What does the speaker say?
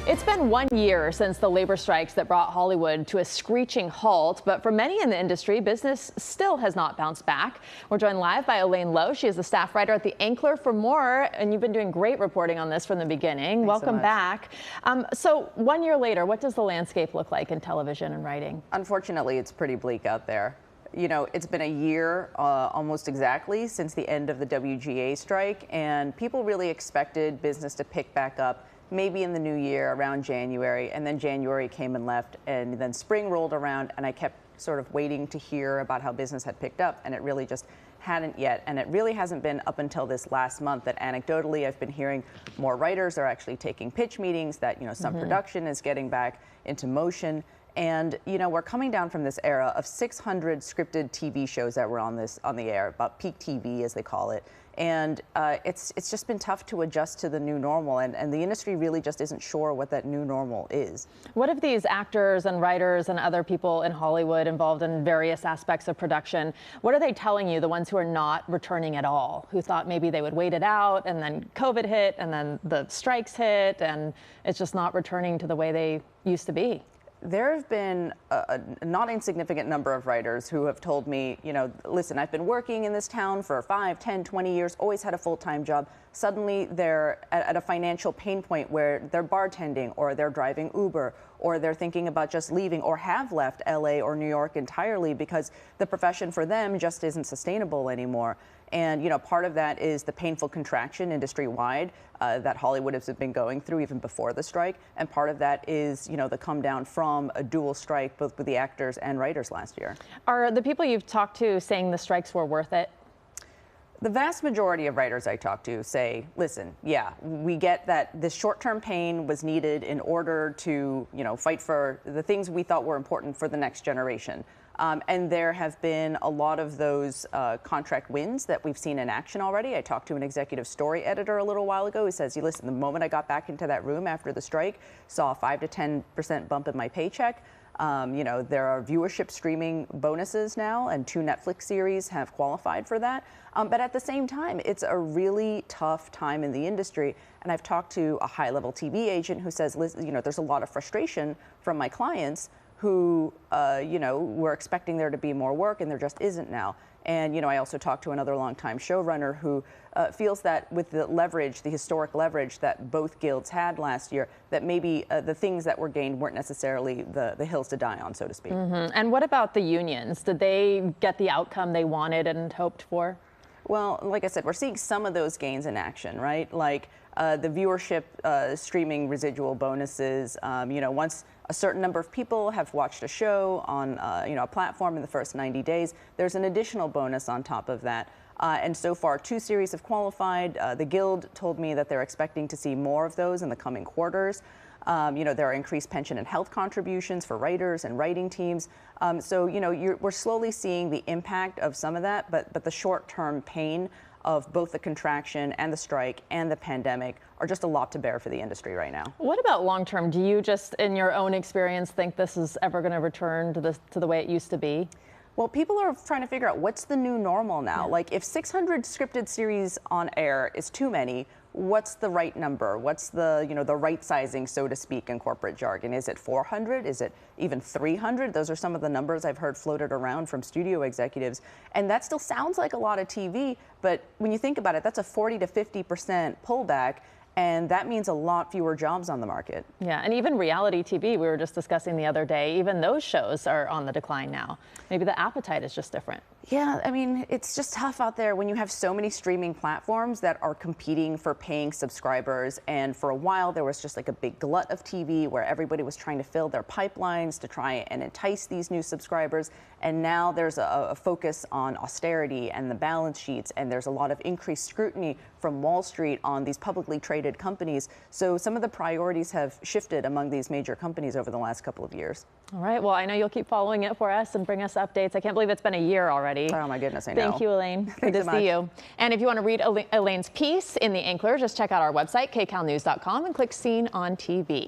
It's been 1 year since the labor strikes that brought Hollywood to a screeching halt, but for many in the industry, business still has not bounced back. We're joined live by Elaine Low. She is the staff writer at The Ankler for more, and you've been doing great reporting on this from the beginning. Thanks Welcome so much. back. So 1 year later, what does the landscape look like in television and writing? Unfortunately, it's pretty bleak out there. You know, it's been a year almost exactly since the end of the WGA strike, and people really expected business to pick back up maybe in the new year around January, and then January came and left, and then spring rolled around, and I kept sort of waiting to hear about how business had picked up, and it really just hadn't yet. And it really hasn't been up until this last month that anecdotally I've been hearing more writers are actually taking pitch meetings, that, you know, some production is getting back into motion. And, you know, we're coming down from this era of 600 scripted TV shows that were on the air, about peak TV as they call it. And it's just been tough to adjust to the new normal, and the industry really just isn't sure what that new normal is. What if these actors and writers and other people in Hollywood involved in various aspects of production, what are they telling you, the ones who are not returning at all, who thought maybe they would wait it out, and then COVID hit, and then the strikes hit, and it's just not returning to the way they used to be? There have been a not insignificant number of writers who have told me, you know, listen, I've been working in this town for 5, 10, 20 years, always had a full-time job. Suddenly they're at a financial pain point where they're bartending, or they're driving Uber, or they're thinking about just leaving, or have left LA or New York entirely because the profession for them just isn't sustainable anymore. And, you know, part of that is the painful contraction industry-wide that Hollywood has been going through even before the strike. And part of that is, you know, the come down from a dual strike, both with the actors and writers last year. Are the people you've talked to saying the strikes were worth it? The vast majority of writers I talk to say, listen, yeah, we get that this short-term pain was needed in order to, you know, fight for the things we thought were important for the next generation. And there have been a lot of those contract wins that we've seen in action already. I talked to an executive story editor a little while ago who says, listen, the moment I got back into that room after the strike, saw a 5 to 10% bump in my paycheck. You know, there are viewership streaming bonuses now, and 2 Netflix series have qualified for that. But at the same time, it's a really tough time in the industry. And I've talked to a high-level TV agent who says, listen, you know, there's a lot of frustration from my clients who, you know, were expecting there to be more work, and there just isn't now. And, you know, I also talked to another longtime showrunner who feels that with the leverage, the historic leverage that both guilds had last year, that maybe the things that were gained weren't necessarily the hills to die on, so to speak. And what about the unions? Did they get the outcome they wanted and hoped for? Well, like I said, we're seeing some of those gains in action, right? Like the viewership streaming residual bonuses. You know, once a certain number of people have watched a show on you know, a platform in the first 90 days, there's an additional bonus on top of that. And so far, 2 series have qualified. The Guild told me that they're expecting to see more of those in the coming quarters. You know, there are increased pension and health contributions for writers and writing teams. So, you know, we're slowly seeing the impact of some of that, but the short-term pain of both the contraction and the strike and the pandemic are just a lot to bear for the industry right now. What about long-term? Do you just, in your own experience, think this is ever going to return to the way it used to be? Well, people are trying to figure out what's the new normal now. Yeah. Like, if 600 scripted series on air is too many, what's the right number? What's the, you know, the right sizing, so to speak, in corporate jargon? Is it 400? Is it even 300? Those are some of the numbers I've heard floated around from studio executives. And that still sounds like a lot of TV, but when you think about it, that's a 40 to 50% pullback. And that means a lot fewer jobs on the market. Yeah, and even reality TV, we were just discussing the other day, even those shows are on the decline now. Maybe the appetite is just different. Yeah, I mean, it's just tough out there when you have so many streaming platforms that are competing for paying subscribers. And for a while, there was just like a big glut of TV where everybody was trying to fill their pipelines to try and entice these new subscribers. And now there's a focus on austerity and the balance sheets, and there's a lot of increased scrutiny from Wall Street on these publicly traded companies. So some of the priorities have shifted among these major companies over the last couple of years. All right, well, I know you'll keep following it for us and bring us updates. I can't believe it's been a year already. Oh my goodness, I know. Thank you, Elaine. Good to see you. And if you want to read Elaine's piece in The Ankler, just check out our website, kcalnews.com, and click Seen on TV.